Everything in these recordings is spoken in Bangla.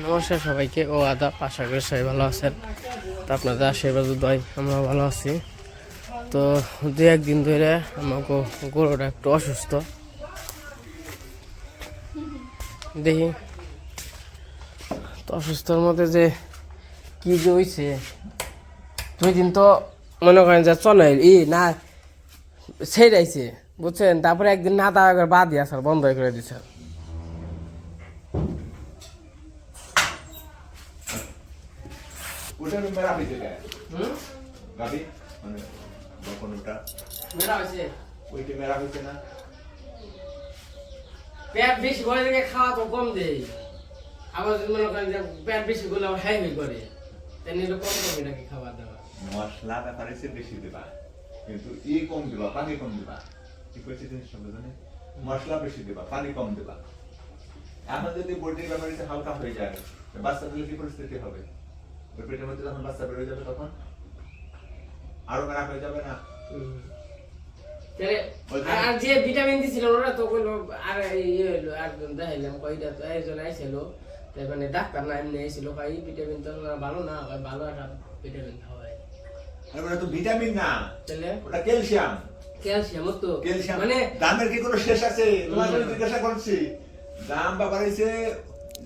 নমস্কার সবাইকে ও আদাব, আশা করি সবাই ভালো আছেন। তো আপনাদের আশীর্বাদ দয় আমরা ভালো আছি। তো দু একদিন ধরে আমাকে গরুটা একটু অসুস্থ, দেখি তো অসুস্থর মধ্যে যে কি যে হয়েছে। 2 দিন তো মনে করেন যে চলে না ছেড়াইছে, বুঝছেন। তারপরে একদিন না দাওয়া করে বাদ দিয়ে আসার বন্ধ করে দিছে। ওটা মেরা হইছে গাবি মানে যখন ওটা মেরা হয়েছে, ওইটা মেরা হইছে না, পেট বেশি করে দিকে খাওয়া তো কম দেয়। আবার যদি মনে করেন যে পেট বেশি করলে আবার হাই হাই করে, তাই নিলে কম কমে নাকি খাবার দাবার। মশলা ব্যাপারে বেশি দিবা, কিন্তু কম দিবা, পানি কম দিবা। কি কইছে জিনিস সব জানে, মশলা বেশি দিবা, পানি কম দিবা। এখন যদি বডির ব্যাপারে হালকা হয়ে যায়, বাচ্চাদের কি পরিস্থিতি হবে? ওই পেটের মধ্যে যখন বাচ্চা বের হয়ে যাবে তখন আরো খারাপ হয়ে যাবে না? আর যে ভিটামিন দিছিল ওরা তো কইলো, আর ইয়ে হলো একজন দেখাইলাম, কইটা তো একজন আইছিল, তাই মানে ডাক্তার না এমনি আইছিল, কই ভিটামিন তো ভালো না, ভালো একটা ভিটামিন খাওয়ায়। আরে ওটা তো ভিটামিন না, তাহলে ওটা ক্যালসিয়াম। ক্যালসিয়াম তো ক্যালসিয়াম মানে দামের কি কোনো শেষ আছে? তোমার জিজ্ঞাসা করছি, দাম বাড়াইছে।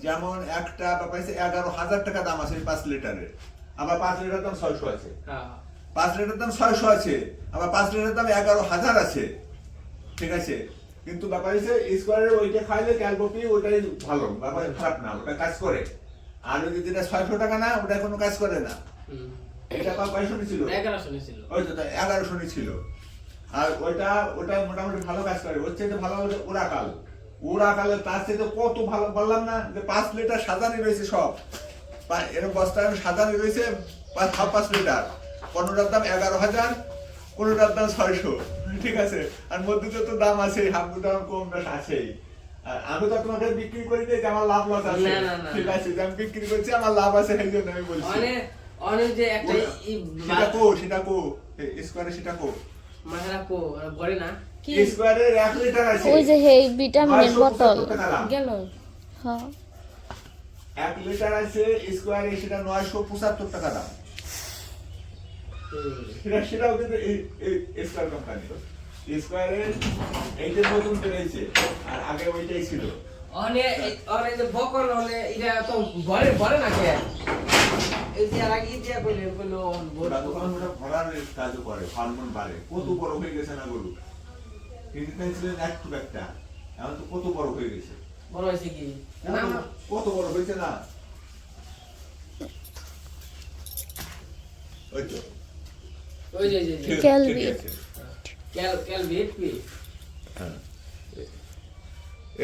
যেমন একটা বাড়াইছে 11,000 টাকা দাম আছে 5 লিটারের, আবার 5 লিটার দাম 600 আছে। 5 লিটার দাম 600 আছে, আবার 5 লিটার দাম 11,000 আছে, ঠিক আছে। কিন্তু ব্যাপার হচ্ছে স্কোয়ারের ওইটা খাইলে ক্যালকপি ওটাই ভালো, ব্যাপার খারাপ না, ওটা কাজ করে। আর ওই যেটা 600 টাকা না, ওটা কোনো কাজ করে না। এটা কয়শো ছিল? 1100 ছিল। ওই তো 1100 ছিল। আর ওটা মোটামুটি ভালো কাজ করে। ওর চেয়ে ভালো হচ্ছে ওরাকাল। ওরাকালের তার চেয়ে কত ভালো, বললাম না যে 5 লিটার সাজানি রয়েছে সব, এরকম বস্তা সাজানি রয়েছে 5 লিটার। কোনটার দাম 11,000, কোনটার দাম 600, ঠিক আছে। আর মধ্যে তো দাম আছে, হাফ দাম কম দাম আছেই। আমি তো তোমাকে বিক্রি করি যে আমার লাভ লস আছে, ঠিক আছে। আমি বিক্রি করছি, আমার লাভ আছে, সেই জন্য আমি বলছি। অনেক যে একটা সেটা কো স্কোয়ারে, সেটা কো মাথাটা কো বলে না কি স্কোয়ারের 1 লিটার আছে। ওই যে এই ভিটামিনের বোতল গেল, হ্যাঁ 1 লিটার আছে স্কোয়ারে, সেটা 975 টাকা দাম। সেটাও কিন্তু স্কোয়ার কোম্পানি। স্কোয়ারের এইটা নতুন বেরিয়েছে, আর আগে ওইটাই ছিল। অনেক যে বকল হলে এটা তো বলে না কে, এই যে আগে ইতিয়া কইলো ওটা ভরার কাজও করে, হরমোন বাড়ে। কত বড় হয়ে গেছে না গরু, কিন্তু ছিলেন একটু একটা, এখন তো কত বড় হয়ে গেছে। বড় হয়েছে কি কত বড় হয়েছে না, ওই তো ওই যে ক্যালভিট ক্যালভিট কি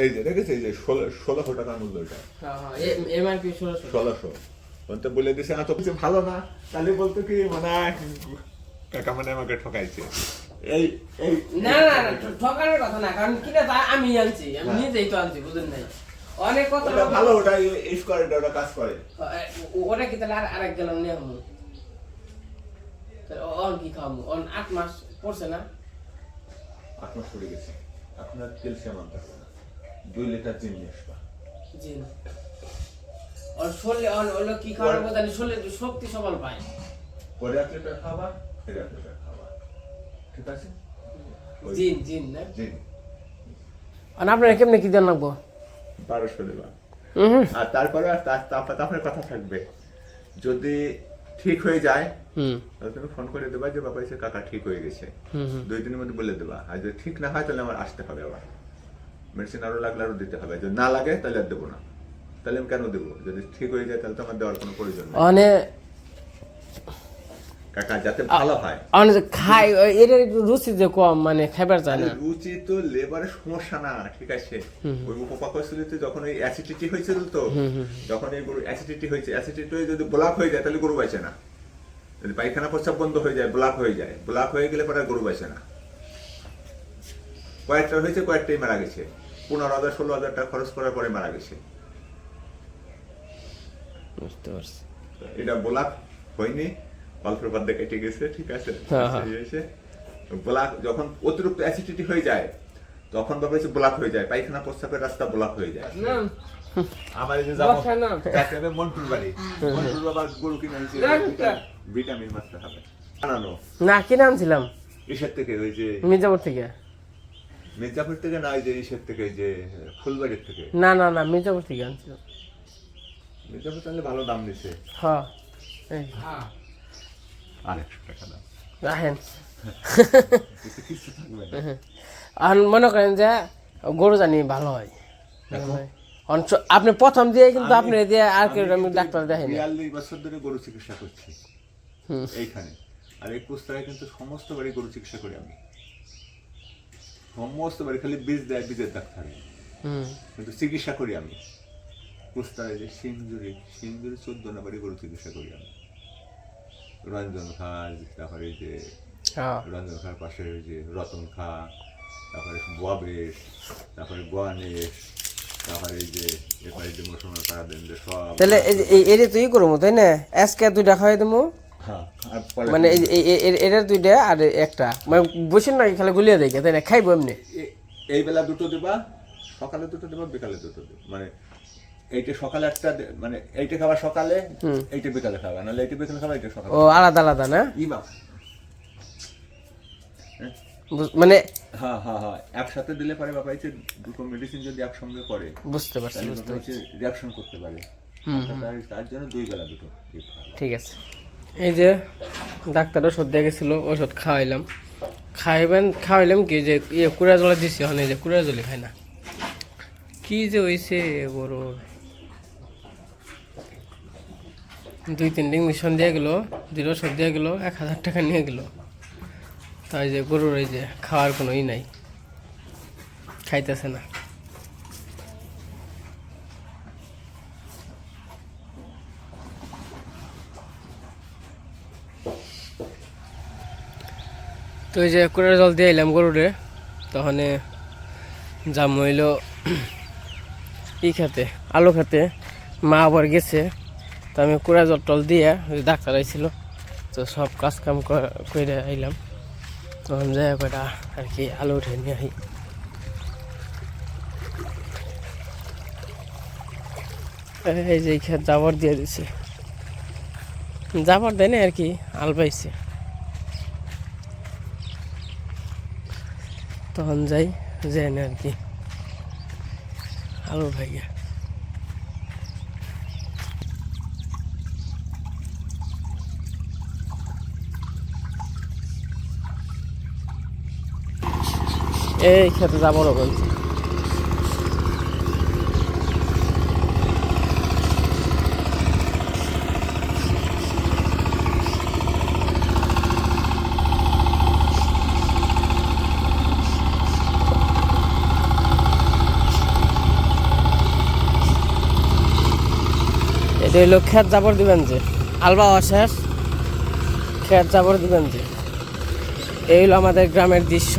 এই যে দেখেছে, এই যে 1600 টাকার মূল্য এটা। এমআরপি 1600 তো বলে দিছে না তো কিছু ভালো না, তাহলে বলতো কি মানে কাকা মানে আমাকে ঠকাইছে। এই এই না ঠকানোর কথা না, কারণ কিনা আমি আনছি, আমি নিজেই তো আনছি, বুঝেন নাই। অনেক কথা ভালো, ওটা ইউজ করে, ওটা কাজ করে। ওটা কি তাহলে আরেক গেলাম নিয়ে হবো, তাহলে অন কি খাবো? অন 8 মাস পড়ছে না, 8 মাস পড়ে গেছে। আপনার ক্যালসিয়াম আনতে হবে না, 2 লিটার জিন নিয়ে আসবা। জি আর শরীরে হলো কি খাওয়ার কথা, শরীরে শক্তি সবল পায়। পরে 1 লিটার খাবা, ফের 1 লিটার খাবা, ঠিক আছে। জিন না জিন আর আপনারা কেমনে কি দেন লাগবো? 1200 দেবা। আর তারপরে তারপরে কথা থাকবে, যদি ঠিক হয়ে যায় তাহলে তুমি ফোন করে দেবা যে বাবা এসে কাকা ঠিক হয়ে গেছে, 2 দিনের মধ্যে বলে দেবা। আর যদি ঠিক না হয় তাহলে আমার আসতে হবে, আবার মেডিসিন আরো লাগলে আরো দিতে হবে। যদি না লাগে তাহলে আর দেবো না। তাহলে আমি কেন দেবো? যদি ঠিক হয়ে যায় তাহলে তো আমার দেওয়ার কোনো প্রয়োজন নেই। অনেক কাকা যাতে ভালো হয়, অনেক খাই এর রুচি যে কম, মানে খাবার চায় না। রুচি তো লেবারের সমস্যা না, ঠিক আছে। ওই উপপাকস্থলীতে যখন ওই অ্যাসিডিটি হয়েছিল, তো যখন এই গরু অ্যাসিডিটি হয়েছে, অ্যাসিডিটি হয়ে যদি ব্লক হয়ে যায় তাহলে গরু বাঁচে না। যদি পায়খানা প্রস্রাব বন্ধ হয়ে যায়, ব্লক হয়ে যায়, ব্লক হয়ে গেলে পরে গরু বাঁচে না। কয়েকটা হয়েছে, কয়েকটাই মারা গেছে। 15,000 16,000 টাকা খরচ করার পরে মারা গেছে। বুঝতে পারছি। এটা ব্লক হয়নি, অল্পের মধ্যে কেটে গেছে, ঠিক আছে। ব্লক যখন অতিরিক্ত অ্যাসিডিটি হয়ে যায় তখন ব্লক হয়ে যায়, পায়খানা প্রস্রাবের রাস্তা ব্লক হয়ে যায়। আমার এই যে যাবো বসা না। যাতে হবে মন্টুর বাড়ি মন্টুর বাবা গরু কিনে আনছে ভিটামিন মাছটা খাবে বানানো না কিনে আনছিলাম ইসের থেকে ওই যে মির্জাপুর থেকে। মির্জাপুর থেকে না ওই যে ইসের থেকে ওই যে ফুলবাড়ির থেকে না না না মির্জাপুর থেকে আনছিলাম। মির্জাপুর তাহলে ভালো দাম নিছে হ্যাঁ এই আর 100 টাকা দাম রাখেন। কিছু থাকবে না আর মনে করেন যে গরু জানি ভালো হয়। দেখো আপনি প্রথম দিয়ে কিন্তু আপনি দিয়ে আর কেউ আমি ডাক্তার দেখাইনি। 42 বছর ধরে গরু চিকিৎসা করছি এইখানে, আর এই কুস্তায় কিন্তু সমস্ত বাড়ি গরু চিকিৎসা করি আমি, সমস্ত বাড়ি খালি বীজ দেয়, বীজের ডাক্তার কিন্তু চিকিৎসা করি আমি। কুস্তায় যে সিংজুরি 14 বাড়ি গরু চিকিৎসা করি আমি। রঞ্জন খা, তারপরে এই যে রঞ্জন খার পাশে ওই যে রতন খা, তারপরে ববেশ, তারপরে গোয়ানেশ, তারপরে এই যে এরপরে যে মুসলমান পাড়া দেন যে সব। তাহলে এটা তুই করবো তাই না? আজকে 2টা খাওয়াই দেবো, হ্যাঁ আর পরে মানে এটা 2টা আর একটা মানে বসে না খালি গুলিয়ে দেয় তাই না? খাইবো এমনি এই বেলা 2টো দেবা, সকালে 2টো দেবা, বিকালে 2টো দেবা, মানে এইটা সকালে একটা মানে এইটা খাবা সকালে, এইটা বিকালে খাবা, নাহলে এইটা বিকালে খাবা, এইটা সকালে। ও আলাদা আলাদা না ই বাবা, মানে হ্যাঁ হ্যাঁ হ্যাঁ একসাথে দিলে পারে বাবা, এই যে দুটো মেডিসিন যদি একসঙ্গে করে বুঝতে পারছি তাহলে বুঝতে পারছি। রিঅ্যাকশন করতে পারে, তার জন্য 2 বেলা 2টো দিতে হবে। ঠিক আছে। এই যে ডাক্তার ওষুধ দিয়ে গেছিলো, ওষুধ খাওয়াইলাম কি যে কুড়া জলে দিছি, এখন এই যে কুড়া জলে খায় না, কি যে হয়েছে বড়। 2-3 ইঞ্জেকশন দিয়ে গেলো, 2 ওষুধ দিয়ে গেলো, 1000 টাকা নিয়ে গেলো। তাই যে গরুর এই যে খাওয়ার কোনো ই নাই, খাইতেছে না। তো এই যে কুড়ার জল দিয়ে এলাম গরুরে, তখন জাম হইল ই খেতে, আলু খেতে, মা আবার গেছে। তো আমি কুড়া জল টল দিয়ে ডাক্তার আইছিল, তো সব কাজ কাম করে আইলাম। তখন যাই কটা আর কি আলু উঠে নিয়ে আই। এই যে খেত জাবর দিয়ে দিছে, জাবর দেয় না আর কি, আল পাইছে। তখন যাই না আর কি আলু ভাইয়া। এই খেতে যাবো বলছি। এটা হইলো খেত জাবর দিবেন যে, আলবা শেষ খেত জাবর দিবেন যে। এই হলো আমাদের গ্রামের দৃশ্য।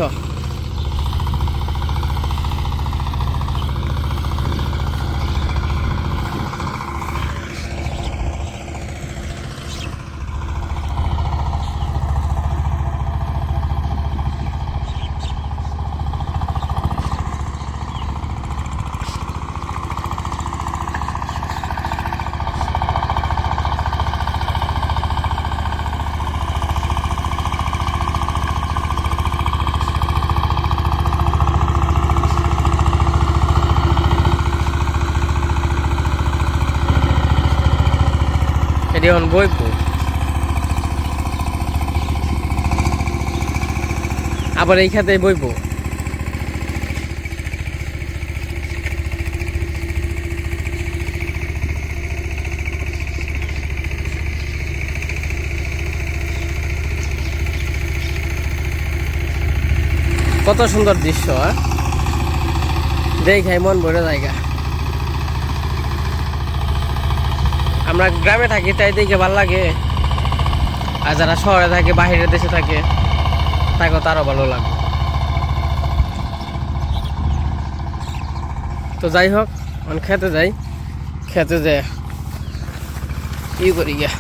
এটি এখন বইবো, আবার এই খাতে বইবো। কত সুন্দর দৃশ্য, দেখাই মন ভরে জায়গা। আমরা গ্রামে থাকি তাই দেখে ভালো লাগে, আর যারা শহরে থাকে, বাইরের দেশে থাকে, তাকেও তারও ভালো লাগে। তো যাই হোক, খেতে যাই, খেতে যে ই করি গিয়া।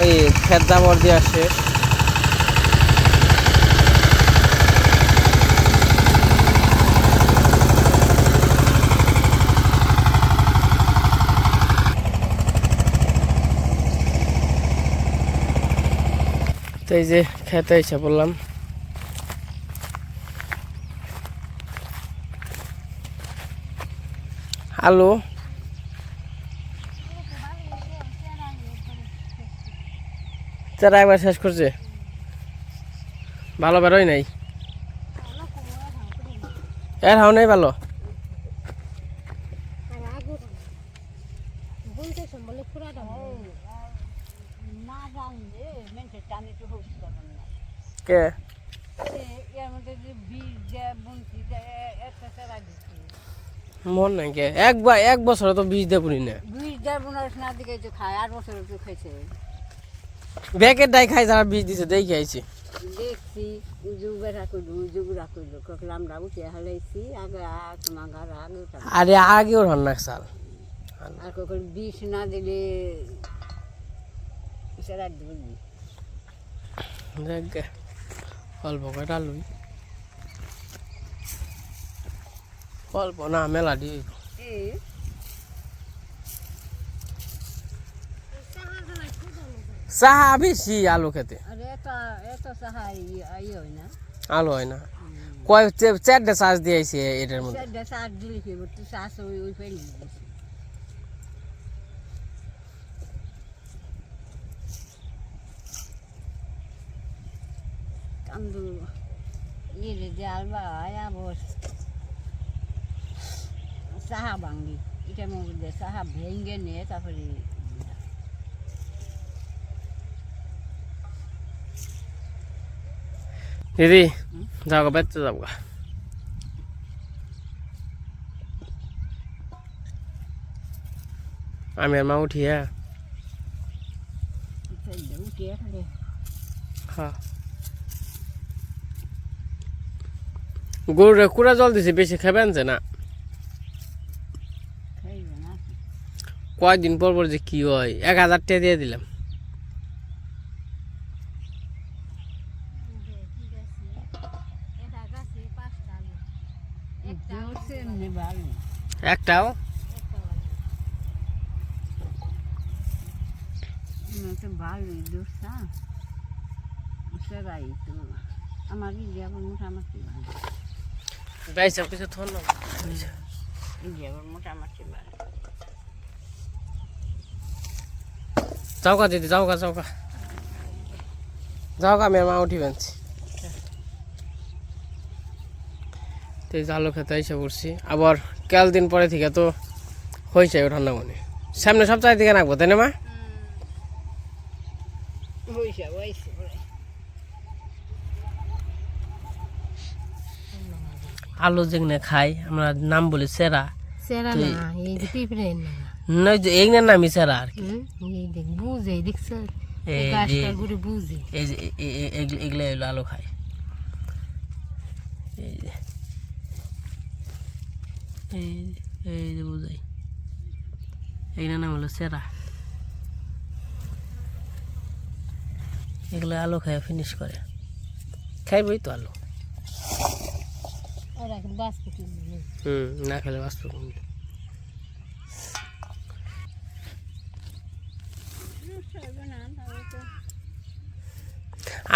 এই খেত জাবর দেওয়া শেষ। তো এই যে খেতে এসে বললাম আলু তারা একবার শেষ করছে, ভালো বেরোয় নাই, এর হাও নাই ভালো। কে মন নাই কে এক বছরে তো বীজ দেবনি না, ব্যাকের ডাই খাই যারা বীজ দিছে দেই খাইছি দেখছি যুগেরা কইলু যুগরা কইলু আমরা উঠে হালাইছি আগে তোমার আগে আরে আগেও রান না সাল আর কখন বিষ না দিলে সেরা দিবি দেখ অল্প কয়টা আলুই অল্প না মেলা দিয়ে এই চাহা বেশি আলু খেতে, আরে এটা সাহাই হয় না আলু হয় না কয় চারটে চাষ দিয়েছে এটার মধ্যে, সেটা সার দিলি কি তুই শ্বাস ওই ফেলি কান্দু ইয়ে যে আলবা আবার সাহা ভাঙলি এটার মধ্যে সাহা ভেঙে নিয়ে তারপরে দিদি যাও বেচতে যাবো গা। আমি আর মা উঠি হ্যাঁ উঠে খালি হ্যাঁ গরুরে কুড়া জল দিছে বেশি খাবেন যে না, খাইবে না কয়েকদিন পর পর যে কি হয় 1000 টাকা দিয়ে দিলাম। একটাও ভালোই দোষা সেরাই তো আমার ইন্ডিয়াবার মোটামুটি ভালো বাইসা কিছু থন না ইন্ডিয়াবার মোটামুটি ভালো যাও গা দিদি যাও গা আমি আর মা উঠি বানছি। তো এই আলু খেতে এসে পড়ছি আবার কাল দিন পরে থেকে তো হয়েছে ঠান্ডা মনে সামনে সপ্তাহে থেকে রাখবো তাই না মা? আলু যেগুলো খাই আমরা নাম বলি সেরা, সেরা না এই যে পিঁপড়ে না নয় যে এইগুলোর নামই সেরা আর কি, এই দেখ বুঝে দেখছ এই গাছটা ঘুরে বুঝে এই যে এগুলো হলো আলু খাই, এই যে এই যে বুঝাই এইগুলোর নাম হলো সেরা, এগুলো আলু খাই ফিনিশ করে খাইবই তো আলু ওরা কিন্তু বাঁচতে কি না খেলে বাঁচবো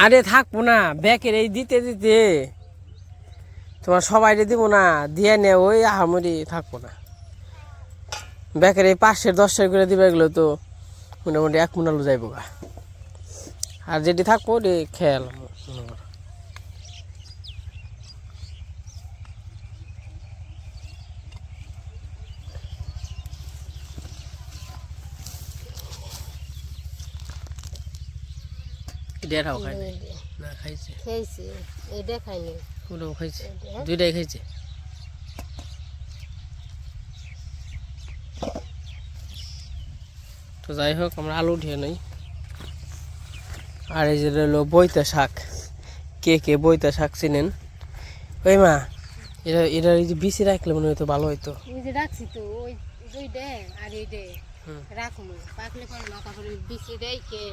আরে থাকবো না ব্যাকের এই দিতে দিতে তোমার সবাই দিব না দিয়ে নে ওই আহামরি থাকবো না, ব্যাকের এই 5-10 করে দিবে এগুলো তো মোটামুটি 1 মণ আলু যাইবো গা, আর যেটি থাকবো ওটি খেয়াল মনে করো। দেড়াও খাই নাই না খাইছে খেয়েছে এটা খাইনি ওটাও খাইছে দুইটাই খাইছে। তো যাই হোক আমরা আলু উঠিয়ে নেই, আর এই যে রইল বইতা শাক, কে বইতা শাক চিনেন? ওই মা এটা এই যে বিচি রাখলে মনে হয়তো ভালো হইতো, ওই যে রাখছি তো ওই দে আর এই দে রাখবো পাকলে পরে না তারপরে বিচি রেখে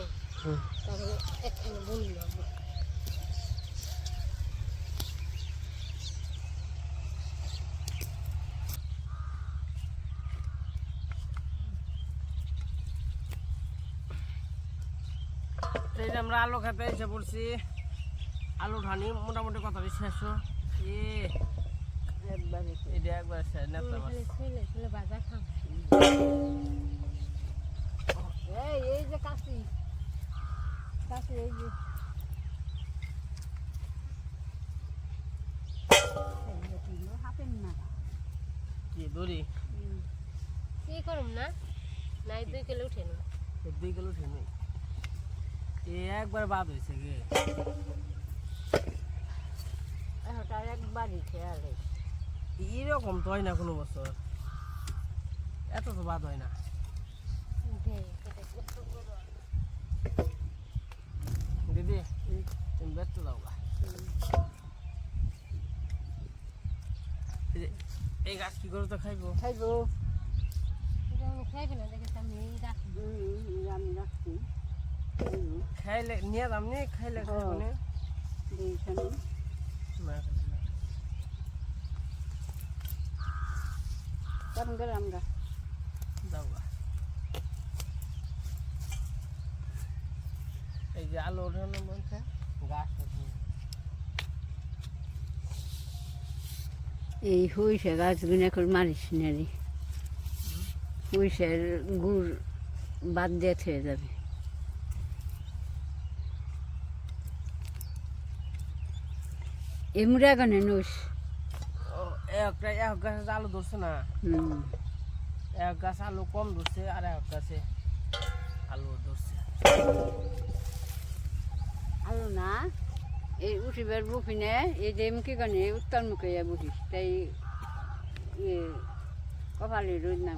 তারপরে একখানে বুনি নেবো। এই যে আমরা আলু খেতে এসে পড়ছি, আলু ধানি মোটামুটি কথা শেষ। একবারে এটা একবার শেষ নেতা মাছ। ছেলে ছেলে বাজা খাম এই যে কাশি কাশি এই যে হাতের না কি দড়ি কি করুম না নাই 2 কিলো উঠে না 2 কিলো উঠে নেই, একবার বাদ হয়েছে গে। ওটা একবারই খেয়ালে এরকম তো হয় না কোনো বছর, এত তো বাদ হয় না। দিদি তুমি ব্যস্ত দাও গা। এই গাছ কি করে তো খাইবো? খাইবো খাইবে না দেখে আমি রাখবো আমি রাখছি খাইলে নিয়ে দাম নি, খাইলে খাইবো না। এইখানে কেমন করে আমরা দাও গা। এই যে আলু ওঠানো বলছে গাছ এই হইছে গাছগুলো এখন মারিস না রে, হইসের গুড় বাদ দিয়ে থেকে যাবে। এমরা গানে নোস এক গাছে আলু ধরছে না, এক গাছ আলু কম ধরছে আর এক গাছে আলু ধরছে। আলু না এই উঠিবার বুফিনে এই যে মুখে গানে উত্তর মুখে বুঝিস তাই কপালে রোদ না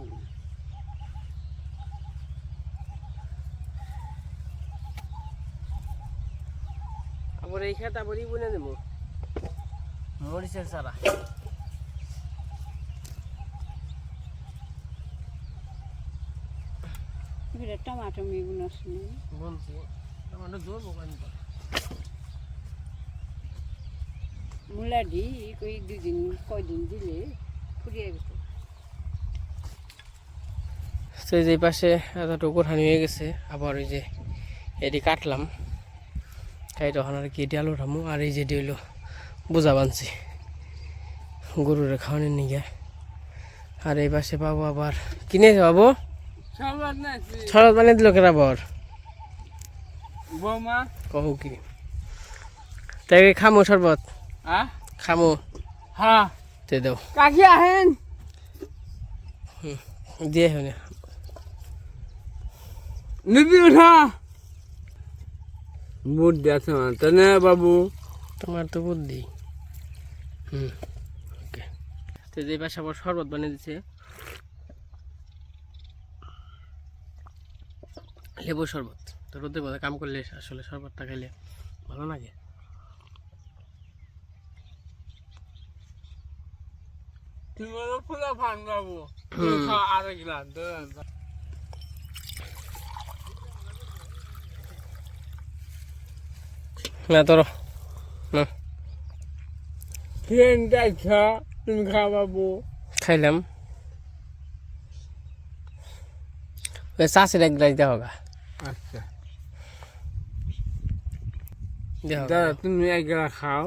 আবার এই খেতে আবার ই বনে দেবো মরিচের চারা। টমাটো মেগুলো বলছি টমাটো ধরবো কেন? মূলা দি কই দুদিন কয়দিন দিলে ফুরিয়ে গেছে। সেই যে পাশে এতটুকু হানি হয়ে গেছে, আবার ওই যে এটি কাটলাম, তাই তখন আর কি এটি আলু উঠামো। আর এই যে এটি হইলো বোঝা বানছি গরুর খাওয়ানোর নিগে। আর এই পাশে পাবো আবার কিনেছে পাবো শরৎ বানিয়ে দিল কেরা বর বৌমা কহু কি তাই খামো শরবত খামো হ্যাঁ তে দাও কাকি আহেন দিয়ে হনে নিবি উঠা বুদ্ধি আছে মানে বাবু তোমার তো বুদ্ধি। ওকে তো যে পাশে আবার শরবত বানিয়ে দিছে, লেবু শরবত। তো রোদে মধ্যে কাম করলে আসলে শরবতটা খাইলে ভালো লাগে। তুমি ফুলা ফান বাবু আর গ্লাস না তোর না ট্রেনটা খা তুমি খা বাবু। খাইলাম ওই চাষির এক গ্লাস দেওয়া গা আচ্ছা দেওয়া দাদা তুমি এক গ্লাস খাও,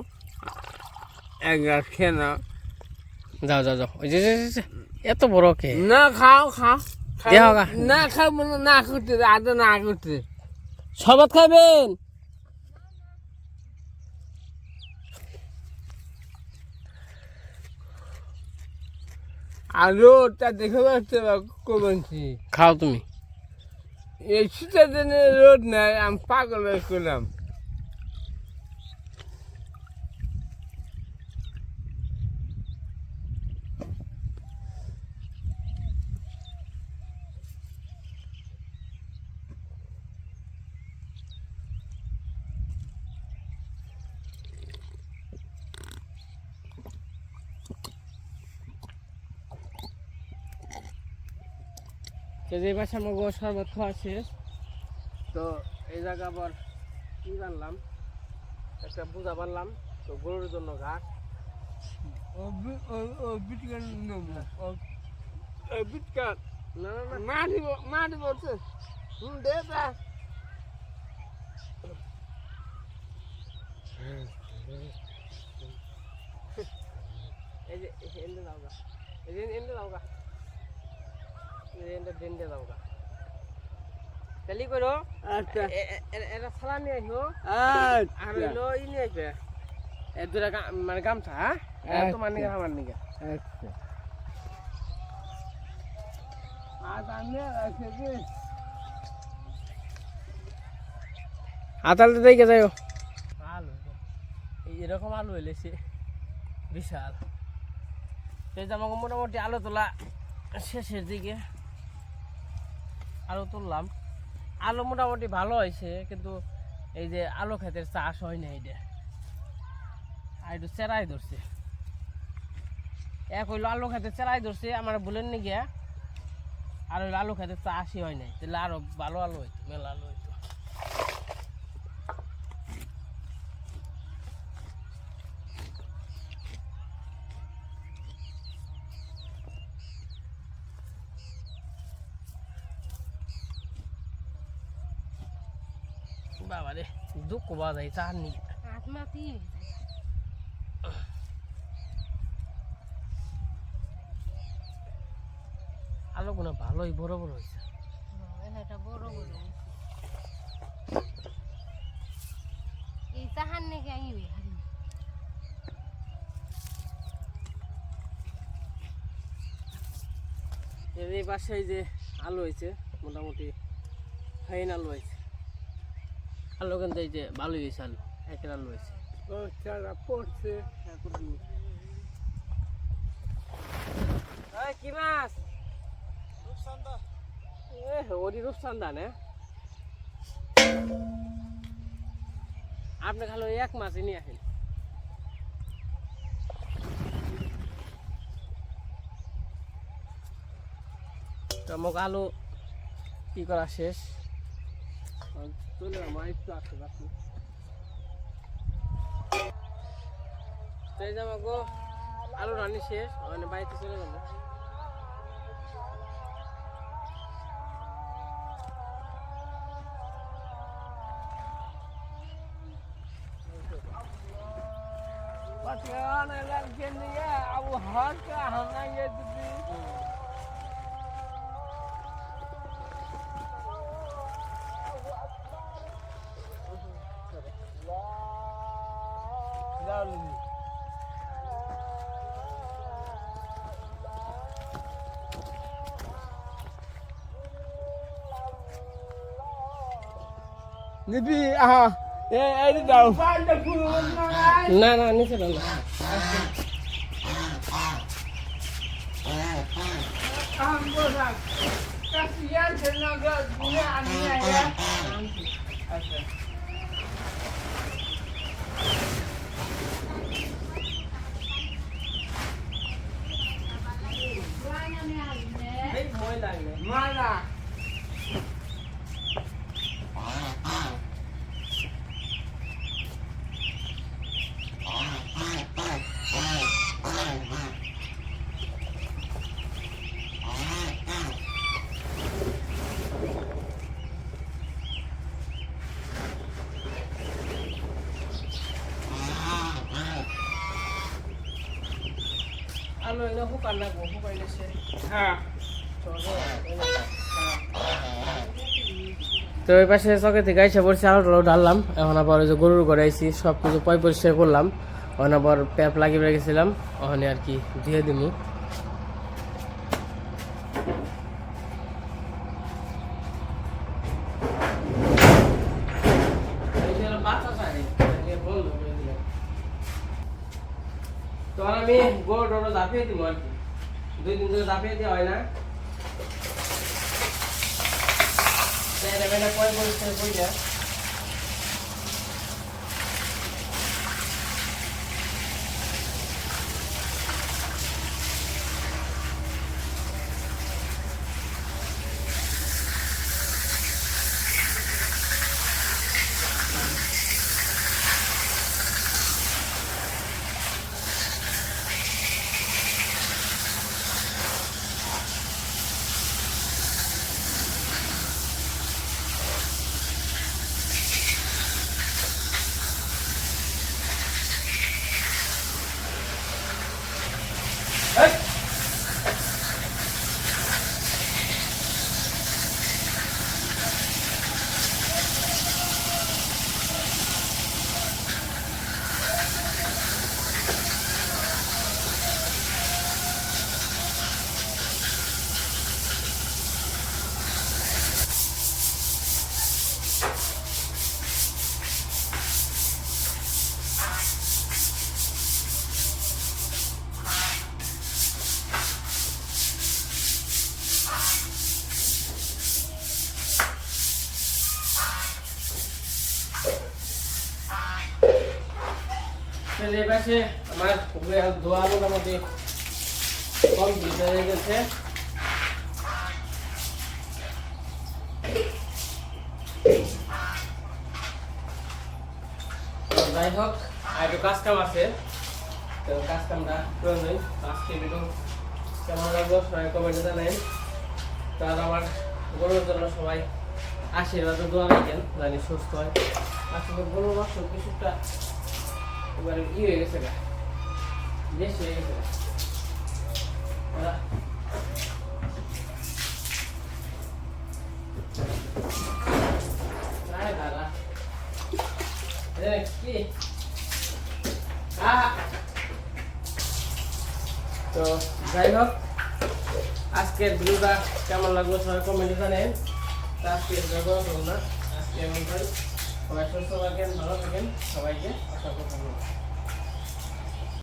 এক গ্লাস খেয়ে নাও। যাও যাও যাও ওই যে এত বড় কে না খাও খাও দেওয়া গা না খাও মানে না করতে আদা না করতে শরবত খাইবেন। আর রোদটা দেখে পাচ্ছি কমেছি খাও তুমি। এই শীতের দিনে রোদ নাই আমি পাগল হয়ে করলাম। তো যে পাশে আমার গো শরবত খাওয়া শেষ, তো এই জায়গা আবার কি বানলাম, একটা বুঝা বানলাম, তো গরুর জন্য ঘাস। ও বিটকান নেবো বিটকান না না না, মাটি পড়ছে দে দা এই যে এন্ডে দাও গা, এই যে এন্ডে দাও গা, এন্ডে ডেন্ডে দাও গা, তালি করো। আচ্ছা এটা সালা নিয়ে আসবো, আর আচ্ছা হইলো ই নিয়ে আসবে, এ দুটা মানে গামছা, হ্যাঁ তোমার নিকে আমার নিকে। আচ্ছা আর আমি আছে যে আতালতে দেখে যাইও। আলু এরকম আলু হইলেছে বিশাল। সেই যে আমাকে মোটামুটি আলু তোলা শেষের দিকে, আলু তুললাম। আলু মোটামুটি ভালো হয়েছে, কিন্তু এই যে আলু ক্ষেতের চাষ হয় না, এইটা আর একটু চেরাই ধরছে। এক হইলো আলু ক্ষেতের চেরাই ধরছে, আমার বলেন নি গিয়া, আর হইলো আলু ক্ষেতের চাষই হয় নাই, তাহলে আরো ভালো আলু হইতো, মেলা আলু হইতো। বাবা রে, দুঃখ বাজাই চার নি আত্মাতি আলুগুলো ভালোই বড় বড় হয়েছে। এটা বড় বড় এই চাহান নাকি আইবে হারি এই পাশে এই যে আলু হয়েছে, মোটামুটি ফাইন আলু হয়েছে। আলু কিন্তু এই যে ভালোই হয়েছে, আলু একের আলু হয়েছে। ও চারা পড়ছে কি মাছ? ওরি রূপসান্দা না, আপনি খালি এক মাছই নিয়ে আসেন। তো আমাকে আলু কি করা শেষ, চলে আমার একটু আসতে পারছি। তাই যে আমাকে আলু রান্নি শেষ, মানে বাড়িতে চলে গেল। Patriana lagi ni ya, awu harga hana ye didi. Lalu. Nibi ah, ini dah. না না নিচে না, Kasihan tenaga gunaannya ya. এই ভয় লাগবে। Mana? আলু এনে শুকান লাগবো, শুকাইলে সে Ha. তো ওই পাশে চকে থেকে এসে পড়ছি, আলু টালু ঢাললাম। এখন আবার ওই যে গরুর ঘরে আইছি, সব কিছু পয় পরিষ্কার করলাম। এখন আবার প্যাপ লাগিয়ে রেখেছিলাম, ওখানে আর কি ধুয়ে দিমু। তো আমি গরু টরু ঝাঁপিয়ে দিব আর কি, 2 দিন ধরে ঝাঁপিয়ে দেওয়া হয় না। পয় পরিষ্কার কইরা আমাদের এই পাশে আমার দোয়া মোটামুটি কমপ্লিট হয়ে গেছে। যাই হোক আর একটু কাজ কাম আছে, তো কাজ কামটা করে নেই। আজকে ভিডিও কেমন লাগলো সবাই কমেন্টে জানাই। তো আর আমার গরুর জন্য সবাই আশীর্বাদ দোয়া রাখেন, জানি সুস্থ হয়। আসলে গরুর মাংস কিছুটা এবারে হয়ে গেছে গা, বেশি হয়ে গেছে গা। দাদা কি তো যাই হোক আজকের ভিডিওটা কেমন লাগলো সবাই কমেন্টে জানেন। আজকে না আজকে এমন ভাই সবাই সুস্থ থাকেন, ভালো থাকেন, সবাইকে আশা করব।